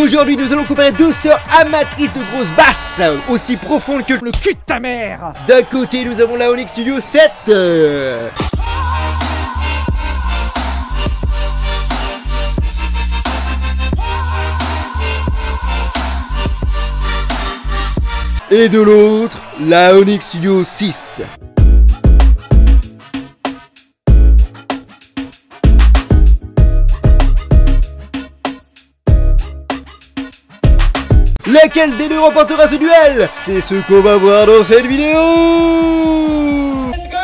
Aujourd'hui nous allons comparer deux sœurs amatrices de grosses basses, aussi profondes que le cul de ta mère. D'un côté nous avons la Onyx Studio 7 et de l'autre, la Onyx Studio 6. Laquelle des deux remportera ce duel? C'est ce qu'on va voir dans cette vidéo. Let's go!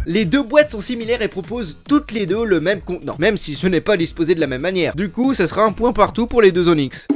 Les deux boîtes sont similaires et proposent toutes les deux le même contenant, même si ce n'est pas disposé de la même manière. Du coup, ça sera un point partout pour les deux Onyx.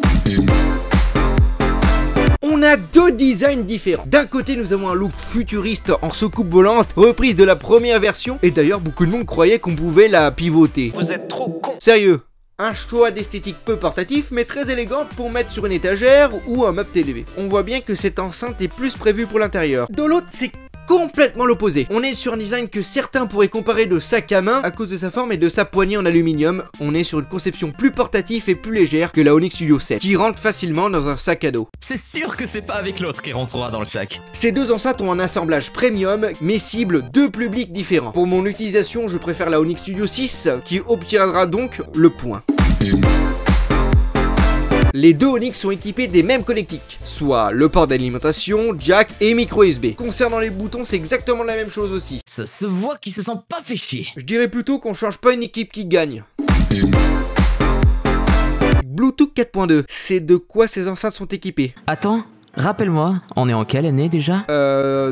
On a deux designs différents. D'un côté, nous avons un look futuriste en soucoupe volante, reprise de la première version. Et d'ailleurs, beaucoup de monde croyait qu'on pouvait la pivoter. Vous êtes trop con. Sérieux. Un choix d'esthétique peu portatif mais très élégante pour mettre sur une étagère ou un meuble élevé. On voit bien que cette enceinte est plus prévue pour l'intérieur. De l'autre, c'est complètement l'opposé. On est sur un design que certains pourraient comparer de sac à main à cause de sa forme et de sa poignée en aluminium. On est sur une conception plus portative et plus légère que la Onyx Studio 7 qui rentre facilement dans un sac à dos. C'est sûr que c'est pas avec l'autre qui rentrera dans le sac. Ces deux enceintes ont un assemblage premium mais ciblent deux publics différents. Pour mon utilisation, je préfère la Onyx Studio 6 qui obtiendra donc le point. Les deux Onyx sont équipés des mêmes connectiques, soit le port d'alimentation, jack et micro USB. Concernant les boutons, c'est exactement la même chose aussi. Ça se voit qu'ils se sont pas fait chier. Je dirais plutôt qu'on change pas une équipe qui gagne. Bluetooth 4.2, c'est de quoi ces enceintes sont équipées? Attends, rappelle-moi, on est en quelle année déjà?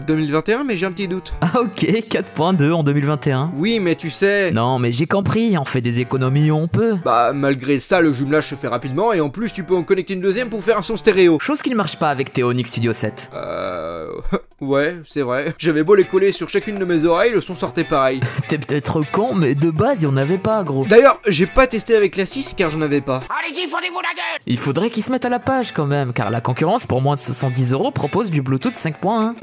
2021, mais j'ai un petit doute. Ah ok, 4.2 en 2021. Oui, mais tu sais... Non, mais j'ai compris, on fait des économies où on peut. Bah, malgré ça, le jumelage se fait rapidement, et en plus, tu peux en connecter une deuxième pour faire un son stéréo. Chose qui ne marche pas avec tes Onyx Studio 7. Ouais, c'est vrai. J'avais beau les coller sur chacune de mes oreilles, le son sortait pareil. T'es peut-être con, mais de base, il y en avait pas, gros. D'ailleurs, j'ai pas testé avec la 6 car j'en avais pas. Allez-y, fendez-vous la gueule! Il faudrait qu'ils se mettent à la page quand même, car la concurrence, pour moins de 70 € propose du Bluetooth 5.1.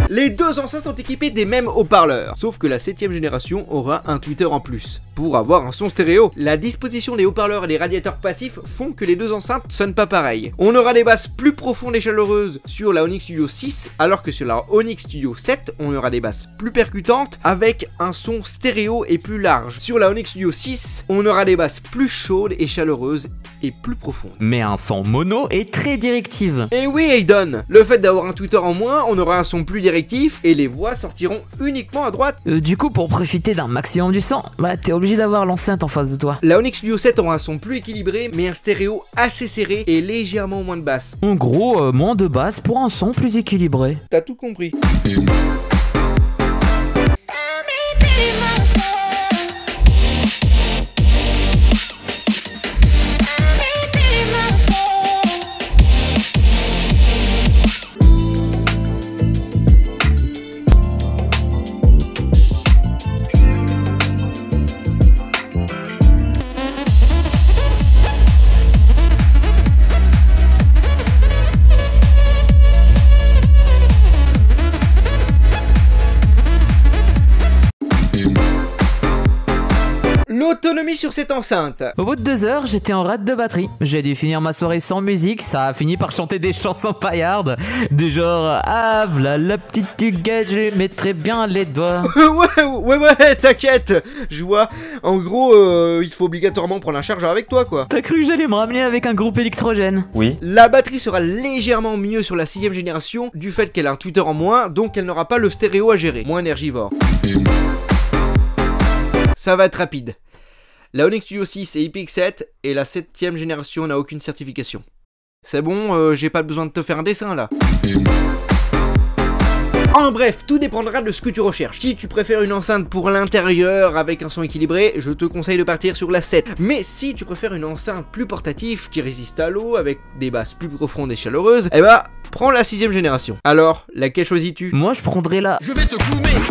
Les deux enceintes sont équipées des mêmes haut-parleurs, sauf que la 7ème génération aura un tweeter en plus, pour avoir un son stéréo. La disposition des haut-parleurs et des radiateurs passifs font que les deux enceintes sonnent pas pareil. On aura des basses plus profondes et chaleureuses sur la Onyx Studio 6, alors que sur la Onyx Studio 7, on aura des basses plus percutantes avec un son stéréo et plus large. Sur la Onyx Studio 6, on aura des basses plus chaudes et chaleureuses et plus profondes. Mais un son mono est très directive. Et oui, Aiden, le fait d'avoir un tweeter en moins, on aura un son plus directif et les voix sortiront uniquement à droite. Du coup, pour profiter d'un maximum du son, bah t'es obligé d'avoir l'enceinte en face de toi. La Onyx Studio 7 aura un son plus équilibré, mais un stéréo assez serré et légèrement moins de basse. En gros, moins de basse pour un son plus équilibré. T'as tout compris. L'autonomie sur cette enceinte. Au bout de 2 heures, j'étais en rate de batterie. J'ai dû finir ma soirée sans musique, ça a fini par chanter des chansons paillardes, du genre ah v'là la petite tuguette, je lui mettrai bien les doigts. ouais, t'inquiète. Je vois. En gros, il faut obligatoirement prendre un chargeur avec toi, quoi. T'as cru que j'allais me ramener avec un groupe électrogène? Oui. La batterie sera légèrement mieux sur la 6ème génération du fait qu'elle a un tweeter en moins, donc elle n'aura pas le stéréo à gérer, moins énergivore. Ça va être rapide. La Onyx Studio 6 est IPX7 et la 7ème génération n'a aucune certification. C'est bon, j'ai pas besoin de te faire un dessin là. En bref, tout dépendra de ce que tu recherches. Si tu préfères une enceinte pour l'intérieur avec un son équilibré, je te conseille de partir sur la 7. Mais si tu préfères une enceinte plus portative qui résiste à l'eau avec des basses plus profondes et chaleureuses, eh bah, prends la 6ème génération. Alors, laquelle choisis-tu? Moi je prendrais la... Je vais te coumer!